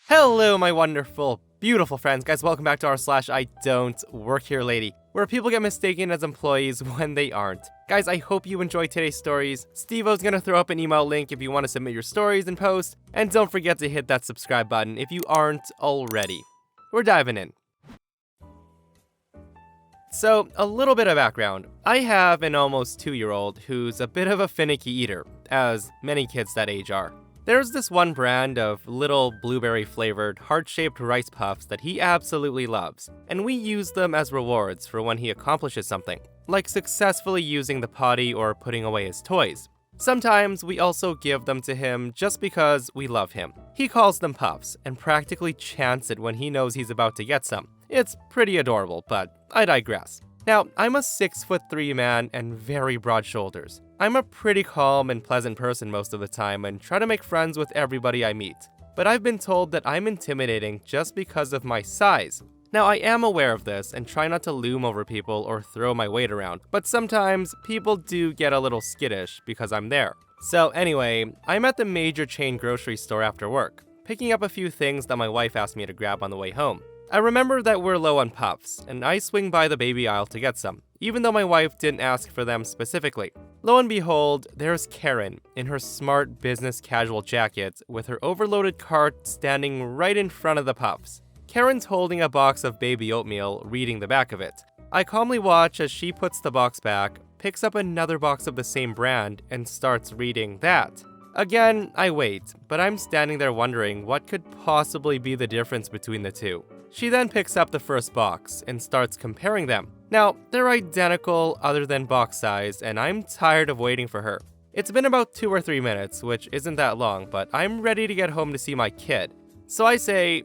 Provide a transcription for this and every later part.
Hello, my wonderful, beautiful friends. Guys, welcome back to r/IDontWorkHereLady, where people get mistaken as employees when they aren't. Guys, I hope you enjoyed today's stories. Steve-O's gonna throw up an email link if you want to submit your stories and post, and don't forget to hit that subscribe button if you aren't already. We're diving in. So, a little bit of background. I have an almost 2-year-old who's a bit of a finicky eater, as many kids that age are. There's this one brand of little blueberry-flavored, heart-shaped rice puffs that he absolutely loves, and we use them as rewards for when he accomplishes something, like successfully using the potty or putting away his toys. Sometimes we also give them to him just because we love him. He calls them puffs, and practically chants it when he knows he's about to get some. It's pretty adorable, but I digress. Now, I'm a 6'3" man and very broad shoulders. I'm a pretty calm and pleasant person most of the time and try to make friends with everybody I meet. But I've been told that I'm intimidating just because of my size. Now, I am aware of this and try not to loom over people or throw my weight around, but sometimes people do get a little skittish because I'm there. So anyway, I'm at the major chain grocery store after work, picking up a few things that my wife asked me to grab on the way home. I remember that we're low on puffs, and I swing by the baby aisle to get some, even though my wife didn't ask for them specifically. Lo and behold, there's Karen in her smart business casual jacket with her overloaded cart standing right in front of the puffs. Karen's holding a box of baby oatmeal, reading the back of it. I calmly watch as she puts the box back, picks up another box of the same brand, and starts reading that. Again, I wait, but I'm standing there wondering what could possibly be the difference between the two. She then picks up the first box and starts comparing them. Now, they're identical other than box size, and I'm tired of waiting for her. It's been about 2 or 3 minutes, which isn't that long, but I'm ready to get home to see my kid. So I say,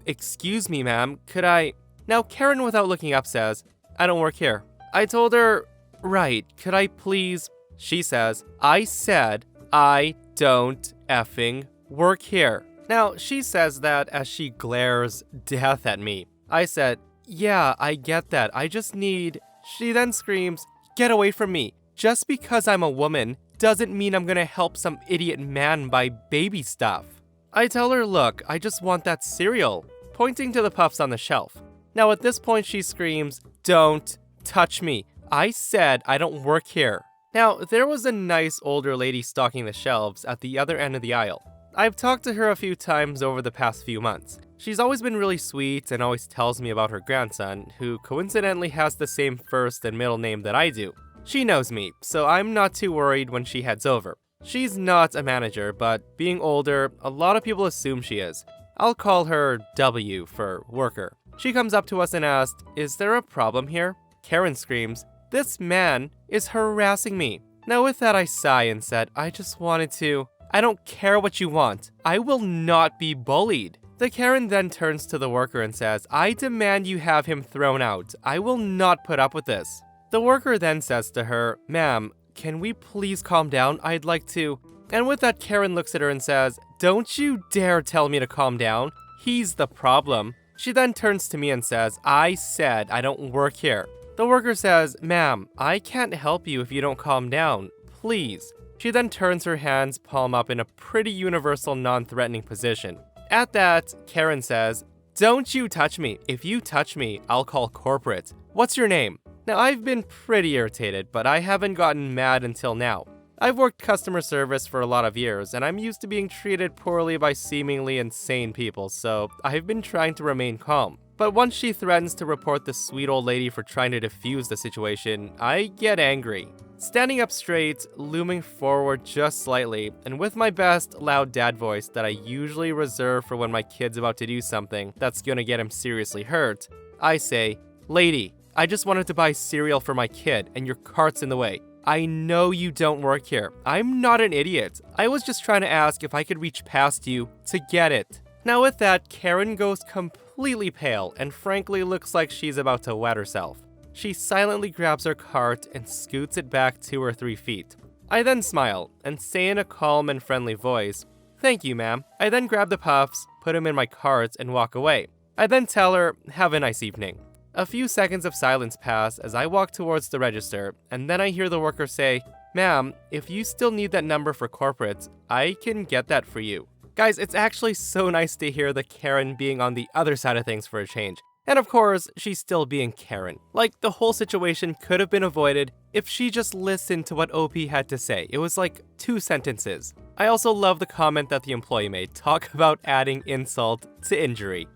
excuse me, ma'am, could I... Now, Karen, without looking up, says, I don't work here. I told her, right, could I please... She says, I said, I don't effing work here. Now, she says that as she glares death at me. I said, yeah, I get that, I just need... She then screams, get away from me. Just because I'm a woman doesn't mean I'm gonna help some idiot man buy baby stuff. I tell her, look, I just want that cereal, pointing to the puffs on the shelf. Now at this point she screams, don't touch me. I said I don't work here. Now, there was a nice older lady stocking the shelves at the other end of the aisle. I've talked to her a few times over the past few months. She's always been really sweet and always tells me about her grandson, who coincidentally has the same first and middle name that I do. She knows me, so I'm not too worried when she heads over. She's not a manager, but being older, a lot of people assume she is. I'll call her W for worker. She comes up to us and asks, is there a problem here? Karen screams, this man is harassing me. Now with that I sigh and said, I just wanted to... I don't care what you want. I will not be bullied. The Karen then turns to the worker and says, I demand you have him thrown out. I will not put up with this. The worker then says to her, ma'am, can we please calm down? I'd like to... And with that, Karen looks at her and says, don't you dare tell me to calm down. He's the problem. She then turns to me and says, I said I don't work here. The worker says, ma'am, I can't help you if you don't calm down. Please. She then turns her hands palm up in a pretty universal non-threatening position. At that, Karen says, don't you touch me. If you touch me, I'll call corporate. What's your name? Now, I've been pretty irritated, but I haven't gotten mad until now. I've worked customer service for a lot of years, and I'm used to being treated poorly by seemingly insane people, so I've been trying to remain calm. But once she threatens to report the sweet old lady for trying to defuse the situation, I get angry. Standing up straight, looming forward just slightly, and with my best loud dad voice that I usually reserve for when my kid's about to do something that's gonna get him seriously hurt, I say, lady, I just wanted to buy cereal for my kid, and your cart's in the way. I know you don't work here. I'm not an idiot. I was just trying to ask if I could reach past you to get it. Now with that, Karen goes completely pale and frankly looks like she's about to wet herself. She silently grabs her cart and scoots it back 2 or 3 feet. I then smile and say in a calm and friendly voice, thank you, ma'am. I then grab the puffs, put them in my cart, and walk away. I then tell her, have a nice evening. A few seconds of silence pass as I walk towards the register, and then I hear the worker say, ma'am, if you still need that number for corporate, I can get that for you. Guys, it's actually so nice to hear the Karen being on the other side of things for a change. And of course, she's still being Karen. Like, the whole situation could have been avoided if she just listened to what OP had to say. It was like 2 sentences. I also love the comment that the employee made. Talk about adding insult to injury.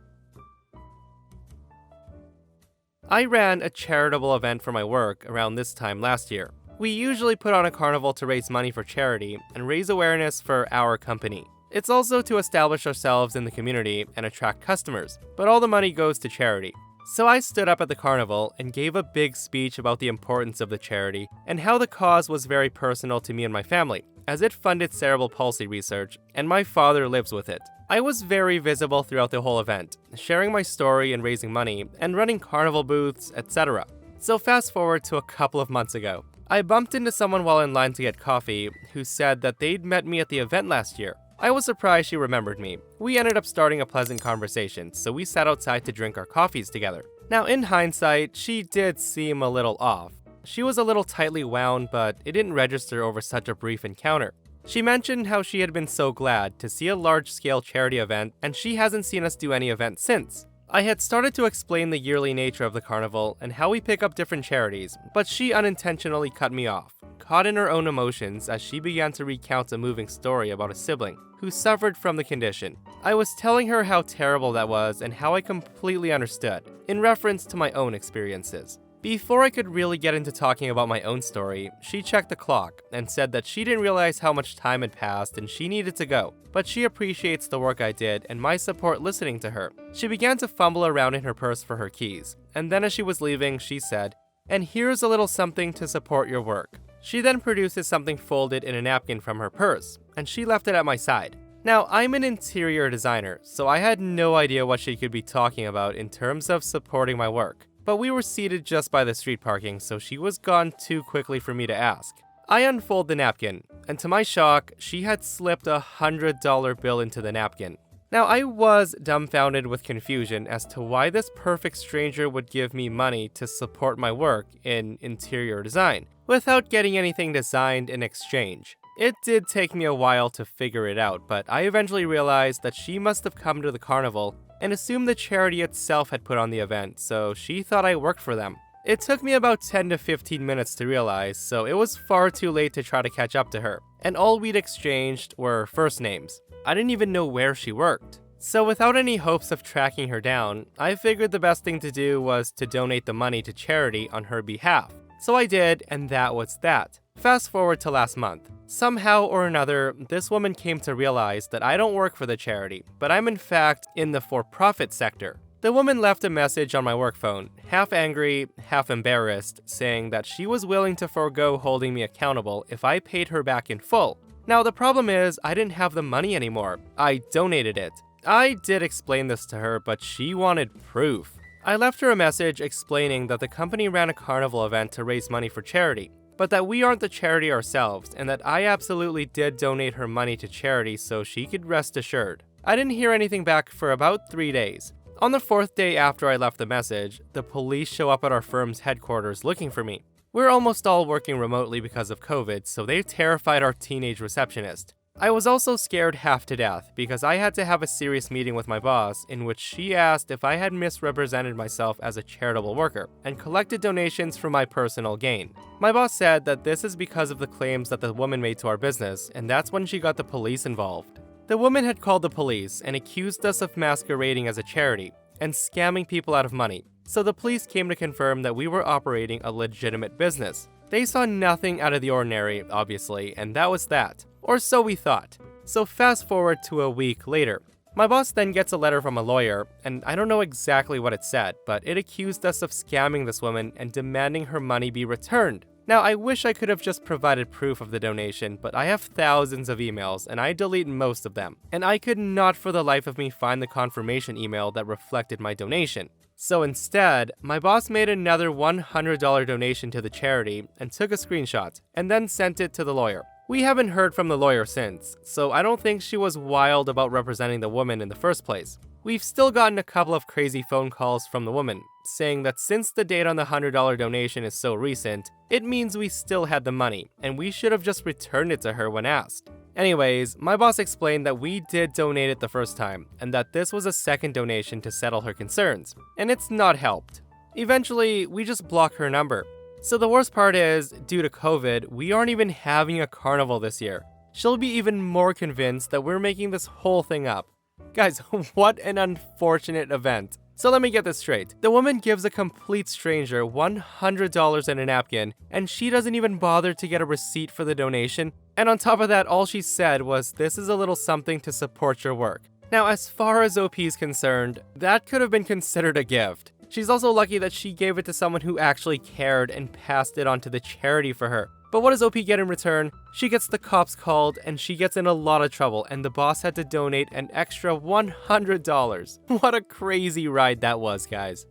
I ran a charitable event for my work around this time last year. We usually put on a carnival to raise money for charity and raise awareness for our company. It's also to establish ourselves in the community and attract customers, but all the money goes to charity. So I stood up at the carnival and gave a big speech about the importance of the charity and how the cause was very personal to me and my family, as it funded cerebral palsy research, and my father lives with it. I was very visible throughout the whole event, sharing my story and raising money, and running carnival booths, etc. So fast forward to a couple of months ago. I bumped into someone while in line to get coffee who said that they'd met me at the event last year. I was surprised she remembered me. We ended up starting a pleasant conversation, so we sat outside to drink our coffees together. Now, in hindsight, she did seem a little off. She was a little tightly wound, but it didn't register over such a brief encounter. She mentioned how she had been so glad to see a large-scale charity event, and she hasn't seen us do any event since. I had started to explain the yearly nature of the carnival and how we pick up different charities, but she unintentionally cut me off, caught in her own emotions as she began to recount a moving story about a sibling who suffered from the condition. I was telling her how terrible that was and how I completely understood, in reference to my own experiences. Before I could really get into talking about my own story, she checked the clock and said that she didn't realize how much time had passed and she needed to go, but she appreciates the work I did and my support listening to her. She began to fumble around in her purse for her keys, and then as she was leaving, she said, "And here's a little something to support your work." She then produces something folded in a napkin from her purse, and she left it at my side. Now, I'm an interior designer, so I had no idea what she could be talking about in terms of supporting my work. But we were seated just by the street parking, so she was gone too quickly for me to ask. I unfold the napkin, and to my shock, she had slipped a $100 bill into the napkin. Now, I was dumbfounded with confusion as to why this perfect stranger would give me money to support my work in interior design, without getting anything designed in exchange. It did take me a while to figure it out, but I eventually realized that she must have come to the carnival and assumed the charity itself had put on the event, so she thought I worked for them. It took me about 10 to 15 minutes to realize, so it was far too late to try to catch up to her, and all we'd exchanged were first names. I didn't even know where she worked. So without any hopes of tracking her down, I figured the best thing to do was to donate the money to charity on her behalf. So I did, and that was that. Fast forward to last month. Somehow or another, this woman came to realize that I don't work for the charity, but I'm in fact in the for-profit sector. The woman left a message on my work phone, half angry, half embarrassed, saying that she was willing to forego holding me accountable if I paid her back in full. Now the problem is, I didn't have the money anymore. I donated it. I did explain this to her, but she wanted proof. I left her a message explaining that the company ran a carnival event to raise money for charity, but that we aren't the charity ourselves, and that I absolutely did donate her money to charity so she could rest assured. I didn't hear anything back for about 3 days. On the 4th day after I left the message, the police show up at our firm's headquarters looking for me. We're almost all working remotely because of COVID, so they terrified our teenage receptionist. I was also scared half to death because I had to have a serious meeting with my boss in which she asked if I had misrepresented myself as a charitable worker and collected donations for my personal gain. My boss said that this is because of the claims that the woman made to our business, and that's when she got the police involved. The woman had called the police and accused us of masquerading as a charity and scamming people out of money, so the police came to confirm that we were operating a legitimate business. They saw nothing out of the ordinary, obviously, and that was that. Or so we thought. So fast forward to a week later. My boss then gets a letter from a lawyer, and I don't know exactly what it said, but it accused us of scamming this woman and demanding her money be returned. Now, I wish I could have just provided proof of the donation, but I have thousands of emails, and I delete most of them. And I could not for the life of me find the confirmation email that reflected my donation. So instead, my boss made another $100 donation to the charity and took a screenshot, and then sent it to the lawyer. We haven't heard from the lawyer since, so I don't think she was wild about representing the woman in the first place. We've still gotten a couple of crazy phone calls from the woman, saying that since the date on the $100 donation is so recent, it means we still had the money, and we should have just returned it to her when asked. Anyways, my boss explained that we did donate it the first time, and that this was a second donation to settle her concerns, and it's not helped. Eventually, we just block her number. So the worst part is, due to COVID, we aren't even having a carnival this year. She'll be even more convinced that we're making this whole thing up. Guys, what an unfortunate event. So let me get this straight. The woman gives a complete stranger $100 in a napkin, and she doesn't even bother to get a receipt for the donation. And on top of that, all she said was, "This is a little something to support your work." Now, as far as OP is concerned, that could have been considered a gift. She's also lucky that she gave it to someone who actually cared and passed it on to the charity for her. But what does OP get in return? She gets the cops called, and she gets in a lot of trouble, and the boss had to donate an extra $100. What a crazy ride that was, guys.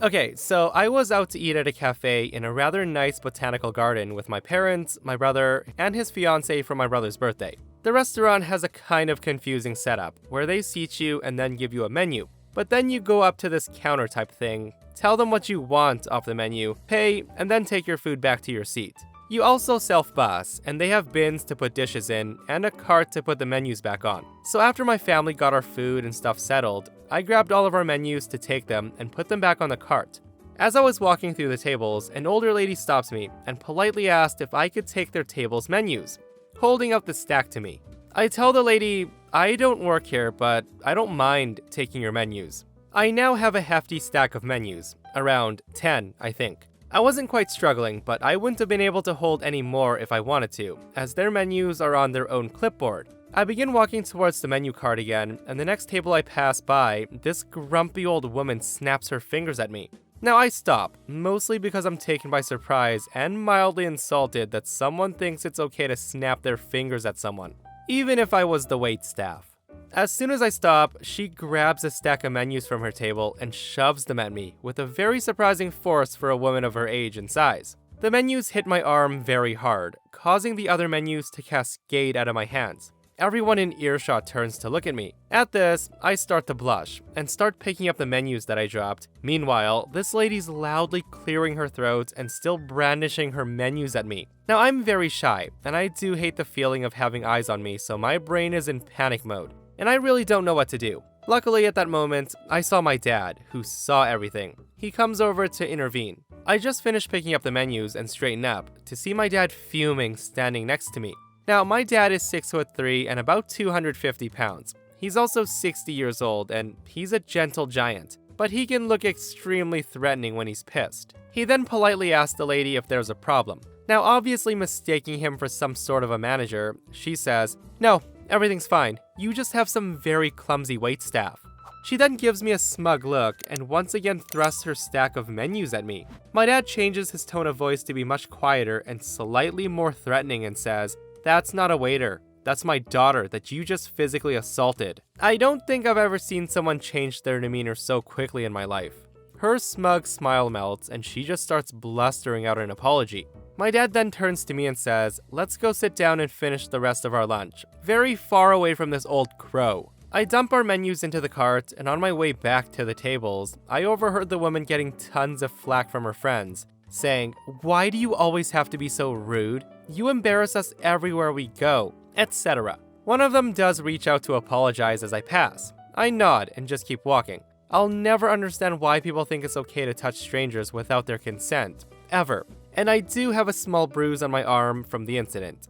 Okay, so I was out to eat at a cafe in a rather nice botanical garden with my parents, my brother, and his fiance for my brother's birthday. The restaurant has a kind of confusing setup, where they seat you and then give you a menu. But then you go up to this counter type thing, tell them what you want off the menu, pay, and then take your food back to your seat. You also self-bus, and they have bins to put dishes in, and a cart to put the menus back on. So after my family got our food and stuff settled, I grabbed all of our menus to take them and put them back on the cart. As I was walking through the tables, an older lady stops me and politely asked if I could take their table's menus, holding out the stack to me. I tell the lady, "I don't work here, but I don't mind taking your menus." I now have a hefty stack of menus, around 10, I think. I wasn't quite struggling, but I wouldn't have been able to hold any more if I wanted to, as their menus are on their own clipboard. I begin walking towards the menu card again, and the next table I pass by, this grumpy old woman snaps her fingers at me. Now I stop, mostly because I'm taken by surprise and mildly insulted that someone thinks it's okay to snap their fingers at someone, even if I was the wait staff. As soon as I stop, she grabs a stack of menus from her table and shoves them at me with a very surprising force for a woman of her age and size. The menus hit my arm very hard, causing the other menus to cascade out of my hands. Everyone in earshot turns to look at me. At this, I start to blush and start picking up the menus that I dropped. Meanwhile, this lady's loudly clearing her throat and still brandishing her menus at me. Now, I'm very shy, and I do hate the feeling of having eyes on me, so my brain is in panic mode, and I really don't know what to do. Luckily, at that moment, I saw my dad, who saw everything. He comes over to intervene. I just finished picking up the menus and straighten up to see my dad fuming standing next to me. Now, my dad is 6'3" and about 250 pounds. He's also 60 years old, and he's a gentle giant, but he can look extremely threatening when he's pissed. He then politely asks the lady if there's a problem. Now, obviously mistaking him for some sort of a manager, she says, "No, everything's fine. You just have some very clumsy waitstaff." She then gives me a smug look and once again thrusts her stack of menus at me. My dad changes his tone of voice to be much quieter and slightly more threatening and says, "That's not a waiter. That's my daughter that you just physically assaulted." I don't think I've ever seen someone change their demeanor so quickly in my life. Her smug smile melts and she just starts blustering out an apology. My dad then turns to me and says, "Let's go sit down and finish the rest of our lunch, very far away from this old crow." I dump our menus into the cart, and on my way back to the tables, I overheard the woman getting tons of flack from her friends, saying, "Why do you always have to be so rude? You embarrass us everywhere we go," etc. One of them does reach out to apologize as I pass. I nod and just keep walking. I'll never understand why people think it's okay to touch strangers without their consent, ever. And I do have a small bruise on my arm from the incident.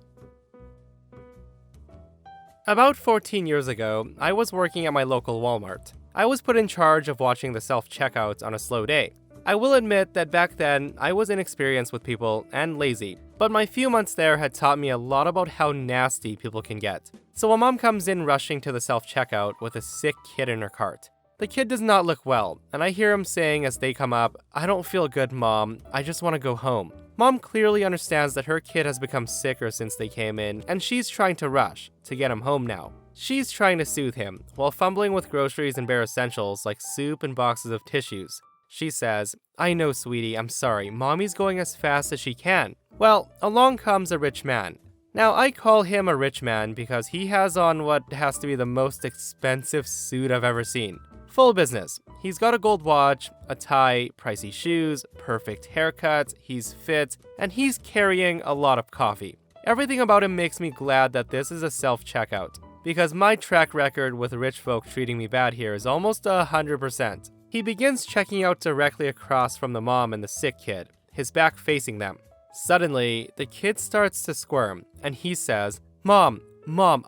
About 14 years ago, I was working at my local Walmart. I was put in charge of watching the self-checkouts on a slow day. I will admit that back then, I was inexperienced with people and lazy, but my few months there had taught me a lot about how nasty people can get. So a mom comes in rushing to the self-checkout with a sick kid in her cart. The kid does not look well, and I hear him saying as they come up, "I don't feel good, Mom. I just want to go home." Mom clearly understands that her kid has become sicker since they came in, and she's trying to rush to get him home now. She's trying to soothe him, while fumbling with groceries and bare essentials like soup and boxes of tissues. She says, "I know, sweetie, I'm sorry. Mommy's going as fast as she can." Well, along comes a rich man. Now, I call him a rich man because he has on what has to be the most expensive suit I've ever seen. Full business. He's got a gold watch, a tie, pricey shoes, perfect haircut, he's fit, and he's carrying a lot of coffee. Everything about him makes me glad that this is a self-checkout, because my track record with rich folk treating me bad here is almost 100%. He begins checking out directly across from the mom and the sick kid, his back facing them. Suddenly, the kid starts to squirm, and he says, Mom,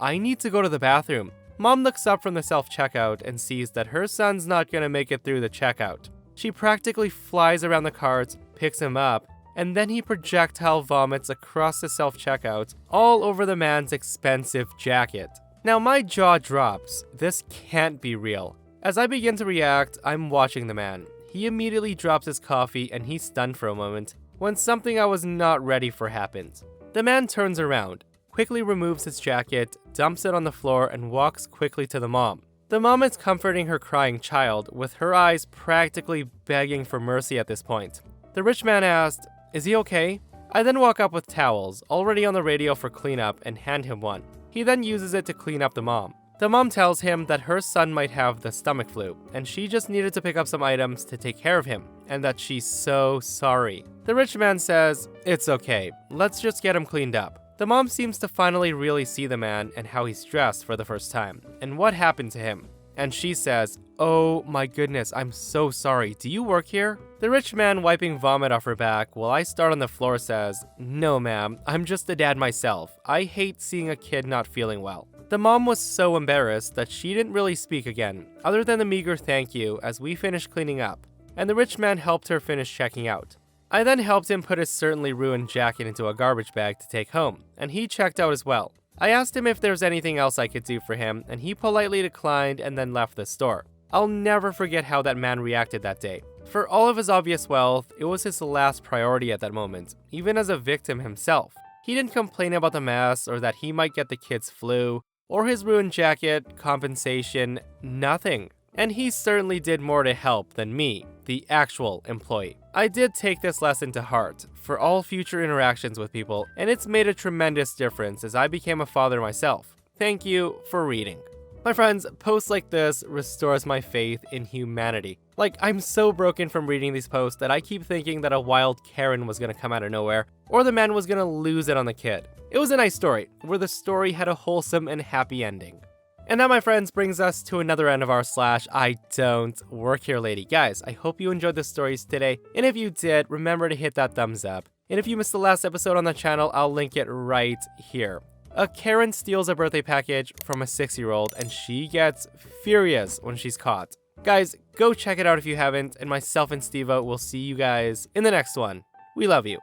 I need to go to the bathroom." Mom looks up from the self-checkout and sees that her son's not gonna make it through the checkout. She practically flies around the carts, picks him up, and then he projectile vomits across the self-checkout all over the man's expensive jacket. Now my jaw drops. This can't be real. As I begin to react, I'm watching the man. He immediately drops his coffee and he's stunned for a moment when something I was not ready for happens. The man turns around, quickly removes his jacket, dumps it on the floor, and walks quickly to the mom. The mom is comforting her crying child, with her eyes practically begging for mercy at this point. The rich man asked, "Is he okay?" I then walk up with towels, already on the radio for cleanup, and hand him one. He then uses it to clean up the mom. The mom tells him that her son might have the stomach flu, and she just needed to pick up some items to take care of him, and that she's so sorry. The rich man says, "It's okay, let's just get him cleaned up." The mom seems to finally really see the man and how he's dressed for the first time, and what happened to him. And she says, "Oh my goodness, I'm so sorry. Do you work here?" The rich man, wiping vomit off her back while I start on the floor, says, "No ma'am, I'm just a dad myself. I hate seeing a kid not feeling well." The mom was so embarrassed that she didn't really speak again, other than the meager thank you as we finished cleaning up, and the rich man helped her finish checking out. I then helped him put his certainly ruined jacket into a garbage bag to take home, and he checked out as well. I asked him if there's anything else I could do for him, and he politely declined and then left the store. I'll never forget how that man reacted that day. For all of his obvious wealth, it was his last priority at that moment, even as a victim himself. He didn't complain about the mess or that he might get the kid's flu, or his ruined jacket, compensation, nothing. And he certainly did more to help than me, the actual employee. I did take this lesson to heart for all future interactions with people, and it's made a tremendous difference as I became a father myself. Thank you for reading. My friends, posts like this restores my faith in humanity. Like, I'm so broken from reading these posts that I keep thinking that a wild Karen was gonna come out of nowhere, or the man was gonna lose it on the kid. It was a nice story, where the story had a wholesome and happy ending. And that, my friends, brings us to another end of our /IDontWorkHereLady. Guys, I hope you enjoyed the stories today, and if you did, remember to hit that thumbs up. And if you missed the last episode on the channel, I'll link it right here. A Karen steals a birthday package from a 6-year-old, and she gets furious when she's caught. Guys, go check it out if you haven't, and myself and Steve-O will see you guys in the next one. We love you.